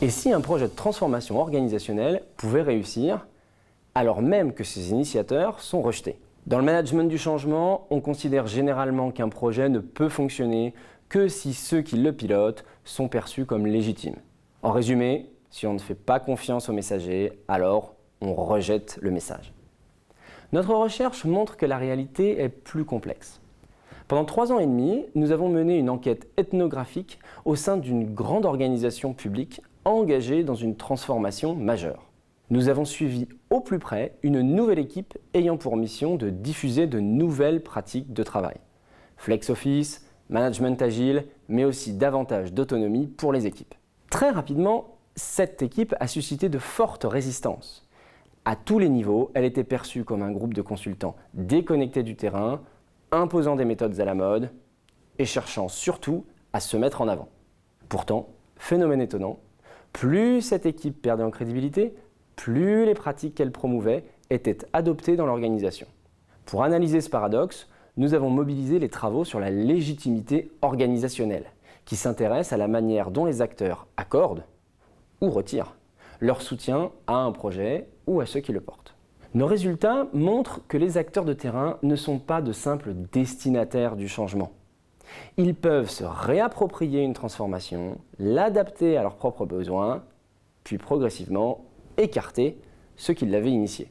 Et si un projet de transformation organisationnelle pouvait réussir, alors même que ses initiateurs sont rejetés? Dans le management du changement, on considère généralement qu'un projet ne peut fonctionner que si ceux qui le pilotent sont perçus comme légitimes. En résumé, si on ne fait pas confiance au messager, alors on rejette le message. Notre recherche montre que la réalité est plus complexe. Pendant 3 ans et demi, nous avons mené une enquête ethnographique au sein d'une grande organisation publique engagée dans une transformation majeure. Nous avons suivi au plus près une nouvelle équipe ayant pour mission de diffuser de nouvelles pratiques de travail. Flex Office, management agile, mais aussi davantage d'autonomie pour les équipes. Très rapidement, cette équipe a suscité de fortes résistances. À tous les niveaux, elle était perçue comme un groupe de consultants déconnectés du terrain, imposant des méthodes à la mode et cherchant surtout à se mettre en avant. Pourtant, phénomène étonnant, plus cette équipe perdait en crédibilité, plus les pratiques qu'elle promouvait étaient adoptées dans l'organisation. Pour analyser ce paradoxe, nous avons mobilisé les travaux sur la légitimité organisationnelle, qui s'intéresse à la manière dont les acteurs accordent ou retirent leur soutien à un projet ou à ceux qui le portent. Nos résultats montrent que les acteurs de terrain ne sont pas de simples destinataires du changement. Ils peuvent se réapproprier une transformation, l'adapter à leurs propres besoins, puis progressivement écarter ceux qui l'avaient initié.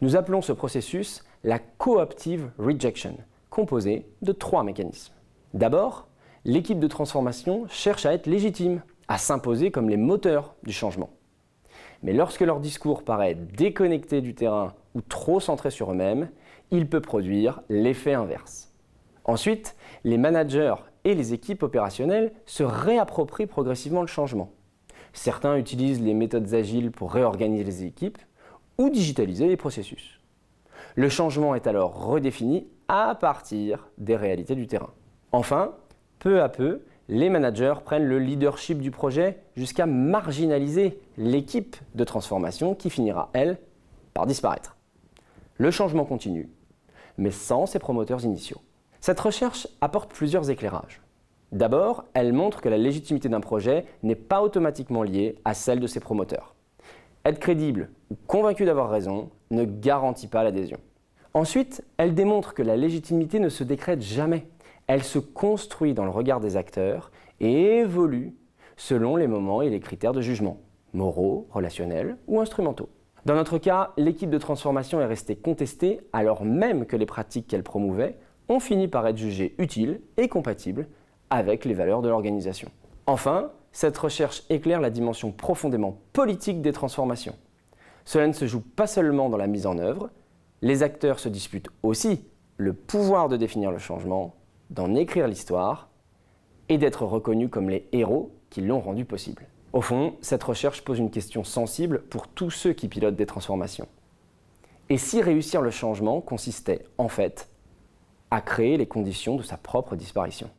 Nous appelons ce processus la cooptive rejection, composée de 3 mécanismes. D'abord, l'équipe de transformation cherche à être légitime, à s'imposer comme les moteurs du changement. Mais lorsque leur discours paraît déconnecté du terrain ou trop centré sur eux-mêmes, il peut produire l'effet inverse. Ensuite, les managers et les équipes opérationnelles se réapproprient progressivement le changement. Certains utilisent les méthodes agiles pour réorganiser les équipes ou digitaliser les processus. Le changement est alors redéfini à partir des réalités du terrain. Enfin, peu à peu, les managers prennent le leadership du projet jusqu'à marginaliser l'équipe de transformation qui finira, elle, par disparaître. Le changement continue, mais sans ses promoteurs initiaux. Cette recherche apporte plusieurs éclairages. D'abord, elle montre que la légitimité d'un projet n'est pas automatiquement liée à celle de ses promoteurs. Être crédible ou convaincu d'avoir raison ne garantit pas l'adhésion. Ensuite, elle démontre que la légitimité ne se décrète jamais. Elle se construit dans le regard des acteurs et évolue selon les moments et les critères de jugement, moraux, relationnels ou instrumentaux. Dans notre cas, l'équipe de transformation est restée contestée alors même que les pratiques qu'elle promouvait ont fini par être jugées utiles et compatibles avec les valeurs de l'organisation. Enfin, cette recherche éclaire la dimension profondément politique des transformations. Cela ne se joue pas seulement dans la mise en œuvre, les acteurs se disputent aussi le pouvoir de définir le changement, d'en écrire l'histoire et d'être reconnus comme les héros qui l'ont rendu possible. Au fond, cette recherche pose une question sensible pour tous ceux qui pilotent des transformations. Et si réussir le changement consistait, en fait, à créer les conditions de sa propre disparition ?